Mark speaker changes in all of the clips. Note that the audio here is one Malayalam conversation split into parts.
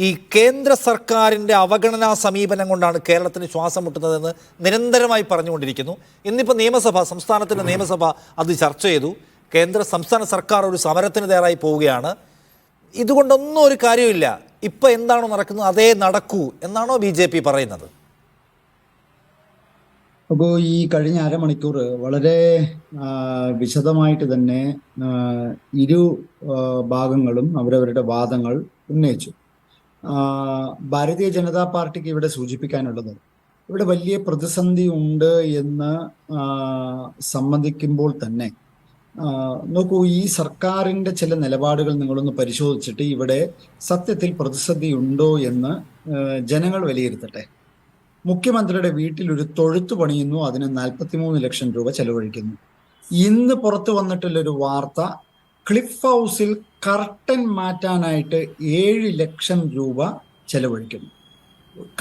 Speaker 1: ഈ കേന്ദ്ര സർക്കാരിൻ്റെ അവഗണനാ സമീപനം കൊണ്ടാണ് കേരളത്തിന് ശ്വാസം മുട്ടുന്നതെന്ന് നിരന്തരമായി പറഞ്ഞുകൊണ്ടിരിക്കുന്നു. ഇന്നിപ്പോൾ സംസ്ഥാനത്തിൻ്റെ നിയമസഭ അത് ചർച്ച ചെയ്തു. സംസ്ഥാന സർക്കാർ ഒരു സമരത്തിന് തയ്യാറായി പോവുകയാണ്. ഇതുകൊണ്ടൊന്നും ഒരു കാര്യമില്ല, ഇപ്പം എന്താണോ നടക്കുന്നത് അതേ നടക്കൂ എന്നാണോ BJP പറയുന്നത്?
Speaker 2: അപ്പോൾ ഈ കഴിഞ്ഞ അരമണിക്കൂർ വളരെ വിശദമായിട്ട് തന്നെ ഇരു ഭാഗങ്ങളും അവരവരുടെ വാദങ്ങൾ ഉന്നയിച്ചു. ഭാരതീയ ജനതാ പാർട്ടിക്ക് ഇവിടെ സൂചിപ്പിക്കാനുള്ളത്, ഇവിടെ വലിയ പ്രതിസന്ധി ഉണ്ട് എന്ന് സമ്മതിക്കുമ്പോൾ തന്നെ നോക്കൂ, ഈ സർക്കാരിൻ്റെ ചില നിലപാടുകൾ നിങ്ങളൊന്ന് പരിശോധിച്ചിട്ട് ഇവിടെ സത്യത്തിൽ പ്രതിസന്ധി ഉണ്ടോ എന്ന് ജനങ്ങൾ വിലയിരുത്തട്ടെ. മുഖ്യമന്ത്രിയുടെ വീട്ടിൽ ഒരു തൊഴുത്ത് പണിയുന്നു, അതിന് 43 ലക്ഷം രൂപ ചെലവഴിക്കുന്നു. ഇന്ന് പുറത്തു വന്നിട്ടുള്ളൊരു വാർത്ത, ക്ലിഫ് ഹൗസിൽ കർട്ടൻ മാറ്റാനായിട്ട് 7 ലക്ഷം രൂപ ചെലവഴിക്കുന്നു.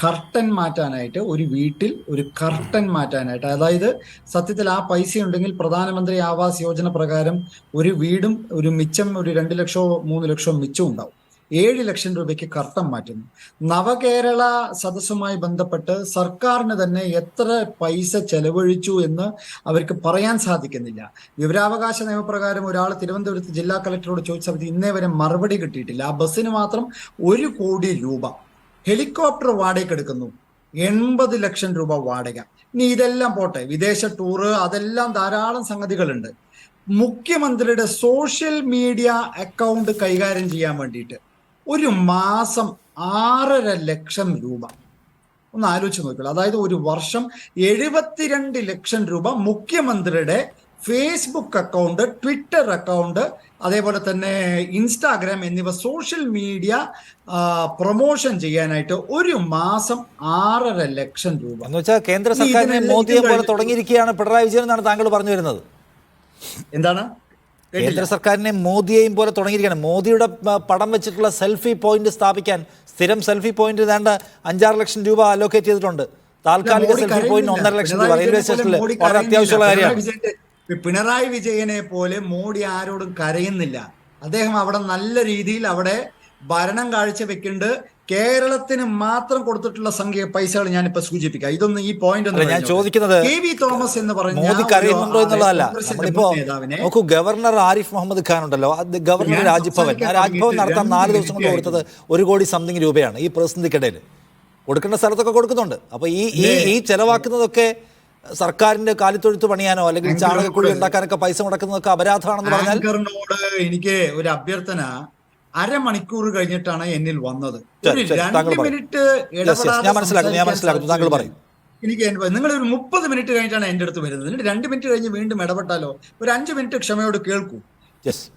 Speaker 2: കർട്ടൻ മാറ്റാനായിട്ട്, ഒരു വീട്ടിൽ ഒരു കർട്ടൻ മാറ്റാനായിട്ട്, അതായത് സത്യത്തിൽ ആ പൈസ ഉണ്ടെങ്കിൽ പ്രധാനമന്ത്രി ആവാസ് യോജന പ്രകാരം ഒരു വീടും ഒരു മിച്ചം, ഒരു 2 ലക്ഷമോ 3 ലക്ഷമോ മിച്ചം ഉണ്ടാവും. 7 ലക്ഷം രൂപയ്ക്ക് കർട്ടൻ മാറ്റുന്നു. നവകേരള സദസ്സുമായി ബന്ധപ്പെട്ട് സർക്കാരിന് തന്നെ എത്ര പൈസ ചെലവഴിച്ചു എന്ന് അവർക്ക് പറയാൻ സാധിക്കുന്നില്ല. വിവരാവകാശ നിയമപ്രകാരം ഒരാൾ തിരുവനന്തപുരത്ത് ജില്ലാ കളക്ടറോട് ചോദിച്ച സമയത്ത് ഇന്നേ വരെ മറുപടി കിട്ടിയിട്ടില്ല. ആ ബസ്സിന് മാത്രം 1 കോടി രൂപ. ഹെലികോപ്റ്റർ വാടകയ്ക്ക് എടുക്കുന്നു, 80 ലക്ഷം രൂപ വാടക. ഇനി ഇതെല്ലാം പോട്ടെ, വിദേശ ടൂറ്, അതെല്ലാം ധാരാളം സംഗതികളുണ്ട്. മുഖ്യമന്ത്രിയുടെ സോഷ്യൽ മീഡിയ അക്കൗണ്ട് കൈകാര്യം ചെയ്യാൻ വേണ്ടിയിട്ട് ഒരു മാസം 6.5 ലക്ഷം രൂപ. ഒന്ന് ആലോചിച്ച് നോക്കിയുള്ളൂ. അതായത് ഒരു വർഷം 72 ലക്ഷം രൂപ മുഖ്യമന്ത്രിയുടെ ഫേസ്ബുക്ക് അക്കൗണ്ട്, ട്വിറ്റർ അക്കൗണ്ട്, അതേപോലെ തന്നെ ഇൻസ്റ്റാഗ്രാം എന്നിവ സോഷ്യൽ മീഡിയ പ്രൊമോഷൻ ചെയ്യാനായിട്ട് ഒരു മാസം 6.5 ലക്ഷം രൂപ
Speaker 1: എന്ന് വെച്ചാൽ കേന്ദ്ര സർക്കാരിനെ മോദിയെ പോലെ തുടങ്ങിയിരിക്കുകയാണ് പിണറായി വിജയൻ എന്നാണ് താങ്കൾ പറഞ്ഞു വരുന്നത്.
Speaker 2: എന്താണ്?
Speaker 1: കേന്ദ്ര സർക്കാരിനെ മോദിയെയും പോലെ തുടങ്ങിയിരിക്കുകയാണ്. മോദിയുടെ പടം വെച്ചിട്ടുള്ള സെൽഫി പോയിന്റ് സ്ഥാപിക്കാൻ സ്ഥിരം സെൽഫി പോയിന്റ് വേണ്ട 5-6 ലക്ഷം രൂപ അലോക്കേറ്റ് ചെയ്തിട്ടുണ്ട്. താൽക്കാലിക സെൽഫി പോയിന്റ് 1.5 ലക്ഷം രൂപ റെയിൽവേ സ്റ്റേഷനിൽ വളരെ അത്യാവശ്യമുള്ള കാര്യമാണ്.
Speaker 2: പിണറായി വിജയനെ പോലെ മോഡി ആരോടും കരയുന്നില്ല. അദ്ദേഹം അവിടെ നല്ല രീതിയിൽ അവിടെ ഭരണം കാഴ്ചവെക്കുന്നുണ്ട്. കേരളത്തിന് മാത്രം കൊടുത്തിട്ടുള്ള സംഖ്യ പൈസകൾ ഞാനിപ്പോ സൂചിപ്പിക്കാം. ഇതൊന്നും ഈ പോയിന്റ്
Speaker 1: ഞാൻ ചോദിക്കുന്നത്
Speaker 2: KV തോമസ് എന്ന് പറഞ്ഞ
Speaker 1: മോദി കരയുന്നുണ്ടോ എന്നുള്ളതല്ല. നമ്മളിപ്പോ നോക്കൂ, ഗവർണർ ആരിഫ് മുഹമ്മദ് ഖാൻ ഉണ്ടല്ലോ, ഗവർണർ രാജ്ഭവൻ, ആ രാജ്ഭവൻ നടത്താൻ 4 ദിവസം കൊണ്ട് കൊടുത്തത് 1 കോടി സംതിങ് രൂപയാണ്. ഈ പ്രതിസന്ധിക്കിടയിൽ കൊടുക്കേണ്ട സ്ഥലത്തൊക്കെ കൊടുക്കുന്നുണ്ട്. അപ്പൊ ഈ ചെലവാക്കുന്നതൊക്കെ സർക്കാരിന്റെ കാലിത്തൊഴുത്ത് പണിയാനോ അല്ലെങ്കിൽ ചാണകക്കുഴി ഉണ്ടാക്കാനൊക്കെ പൈസ മുടക്കുന്നതൊക്കെ അപരാധമാണെന്ന് പറഞ്ഞാൽ,
Speaker 2: എനിക്ക് ഒരു അഭ്യർത്ഥന, അരമണിക്കൂർ കഴിഞ്ഞിട്ടാണ് എന്നിൽ വന്നത്. ഒരു 2 മിനിറ്റ്
Speaker 1: ഞാൻ മനസ്സിലാക്കുന്നു, താങ്കൾ പറയും.
Speaker 2: നിങ്ങൾ ഒരു 30 മിനിറ്റ് കഴിഞ്ഞിട്ടാണ് എന്റെ അടുത്ത് വരുന്നത്. 2 മിനിറ്റ് കഴിഞ്ഞ് വീണ്ടും ഇടപെട്ടാലോ? ഒരു 5 മിനിറ്റ് ക്ഷമയോട് കേൾക്കൂ.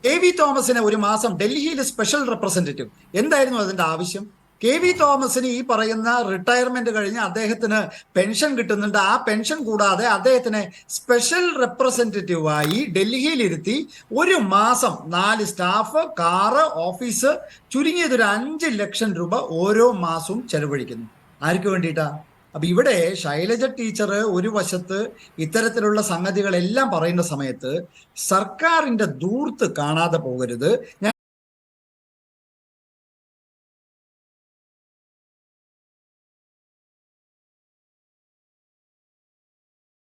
Speaker 2: KV തോമസിനെ ഒരു മാസം ഡൽഹിയിലെ സ്പെഷ്യൽ റെപ്രസെന്റേറ്റീവ്, എന്തായിരുന്നു അതിന്റെ ആവശ്യം? KV തോമസിന് ഈ പറയുന്ന റിട്ടയർമെന്റ് കഴിഞ്ഞ് അദ്ദേഹത്തിന് പെൻഷൻ കിട്ടുന്നുണ്ട്. ആ പെൻഷൻ കൂടാതെ അദ്ദേഹത്തിനെ സ്പെഷ്യൽ റെപ്രസെന്റേറ്റീവായി ഡൽഹിയിലിരുത്തി ഒരു മാസം 4 സ്റ്റാഫ്, കാറ്, ഓഫീസ്, ചുരുങ്ങിയതൊരു 5 ലക്ഷം രൂപ ഓരോ മാസവും ചെലവഴിക്കുന്നു. ആർക്ക് വേണ്ടിയിട്ടാ? അപ്പൊ ഇവിടെ ശൈലജ ടീച്ചർ ഒരു വശത്ത് ഇത്തരത്തിലുള്ള സംഗതികളെല്ലാം പറയുന്ന സമയത്ത് സർക്കാരിന്റെ ദൂർത്ത് കാണാതെ പോകരുത്.